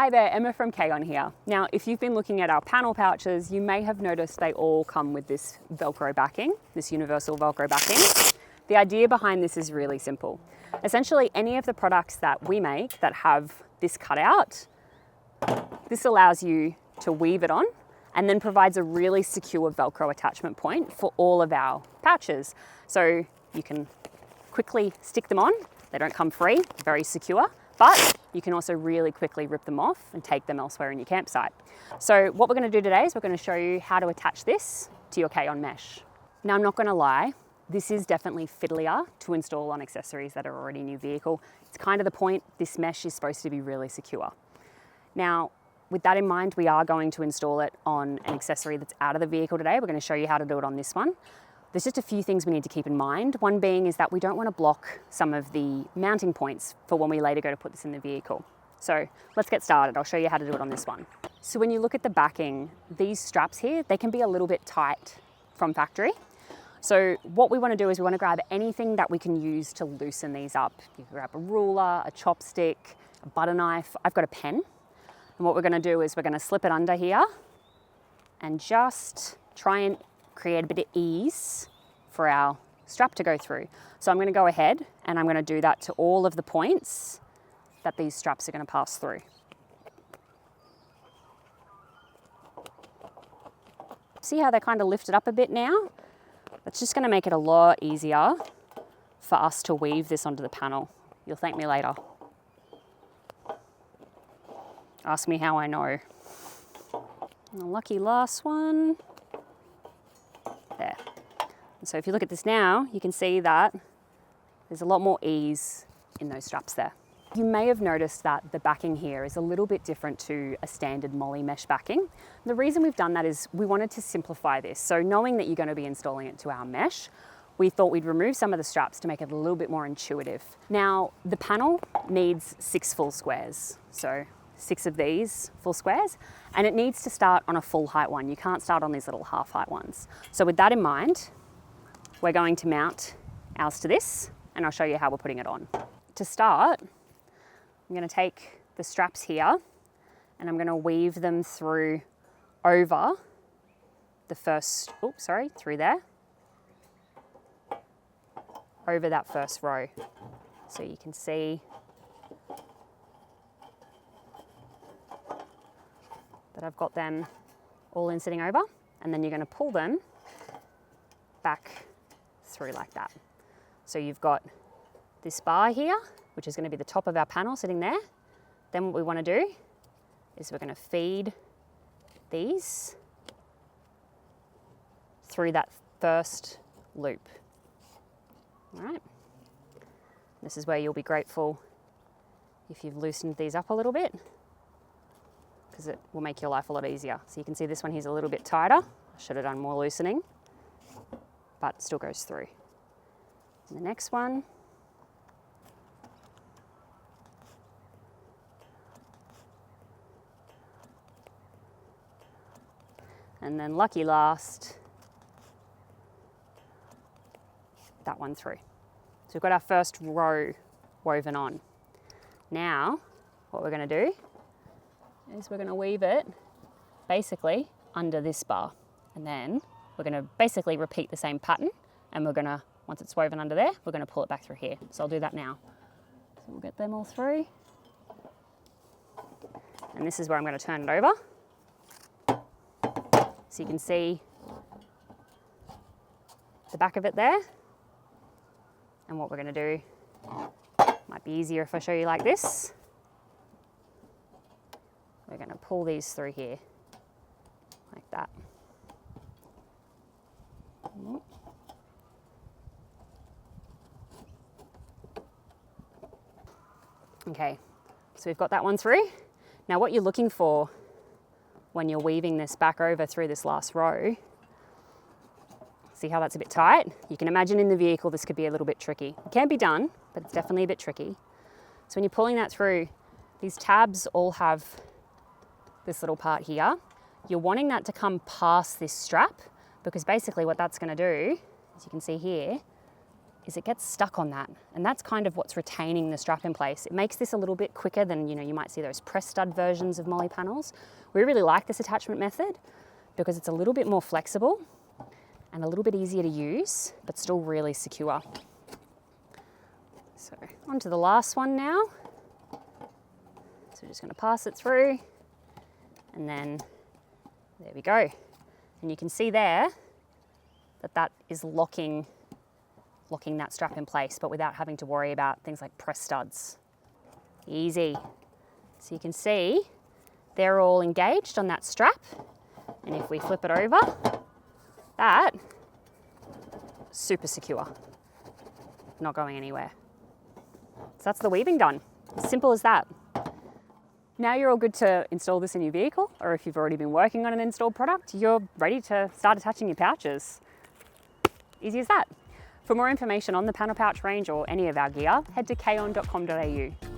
Hi there, Emma from KAON here. Now, if you've been looking at our panel pouches, you may have noticed they all come with this Velcro backing, this universal Velcro backing. The idea behind this is really simple. Essentially, any of the products that we make that have this cutout, this allows you to weave it on and then provides a really secure Velcro attachment point for all of our pouches. So you can quickly stick them on. They don't come free, very secure, but you can also really quickly rip them off and take them elsewhere in your campsite. So what we're going to do today is we're going to show you how to attach this to your KAON mesh. Now, I'm not going to lie, this is definitely fiddlier to install on accessories that are already in your vehicle. It's kind of the point. This mesh is supposed to be really secure. Now, with that in mind, we are going to install it on an accessory that's out of the vehicle today. We're going to show you how to do it on this one. There's just a few things we need to keep in mind. One being is that we don't want to block some of the mounting points for when we later go to put this in the vehicle. So let's get started. I'll show you how to do it on this one. So when you look at the backing, these straps here, they can be a little bit tight from factory. So what we want to do is we want to grab anything that we can use to loosen these up. You can grab a ruler, a chopstick, a butter knife. I've got a pen. And what we're going to do is we're going to slip it under here and just try and create a bit of ease for our strap to go through. So I'm going to go ahead and I'm going to do that to all of the points that these straps are going to pass through. See how they're kind of lifted up a bit now? That's just going to make it a lot easier for us to weave this onto the panel. You'll thank me later. Ask me how I know. And the lucky last one. There. And so if you look at this now, you can see that there's a lot more ease in those straps there. You may have noticed that the backing here is a little bit different to a standard Molle mesh backing. The reason we've done that is we wanted to simplify this. So knowing that you're going to be installing it to our mesh, we thought we'd remove some of the straps to make it a little bit more intuitive. Now, the panel needs 6 full squares. So 6 of these full squares, and it needs to start on a full height one. You can't start on these little half height ones. So with that in mind, we're going to mount ours to this, and I'll show you how we're putting it on. To start, I'm going to take the straps here and I'm going to weave them through over the first, through there, over that first row. So you can see that I've got them all in sitting over, and then you're going to pull them back through like that. So you've got this bar here, which is going to be the top of our panel sitting there. Then what we want to do is we're going to feed these through that first loop. All right. This is where you'll be grateful if you've loosened these up a little bit, because it will make your life a lot easier. So you can see this one here's a little bit tighter. I should have done more loosening, but it still goes through. And the next one, and then lucky last, that one through. So we've got our first row woven on. Now, what we're going to do is we're going to weave it basically under this bar, and then we're going to basically repeat the same pattern, and we're going to, once it's woven under there, we're going to pull it back through here. So I'll do that now. So we'll get them all through, and this is where I'm going to turn it over so you can see the back of it there. And what we're going to do, might be easier if I show you like this. We're going to pull these through here, like that. Okay, so we've got that one through. Now what you're looking for when you're weaving this back over through this last row, see how that's a bit tight? You can imagine in the vehicle this could be a little bit tricky. It can be done, but it's definitely a bit tricky. So when you're pulling that through, these tabs all have this little part here. You're wanting that to come past this strap, because basically what that's going to do, as you can see here, is it gets stuck on that. And that's kind of what's retaining the strap in place. It makes this a little bit quicker than, you might see those press stud versions of Molle panels. We really like this attachment method because it's a little bit more flexible and a little bit easier to use, but still really secure. So on to the last one now. So we're just going to pass it through, and then there we go. And you can see there that that is locking that strap in place, but without having to worry about things like press studs. Easy. So you can see they're all engaged on that strap. And if we flip it over, that, super secure, not going anywhere. So that's the weaving done. Simple as that. Now you're all good to install this in your vehicle, or if you've already been working on an installed product, you're ready to start attaching your pouches. Easy as that. For more information on the panel pouch range or any of our gear, head to kaon.com.au.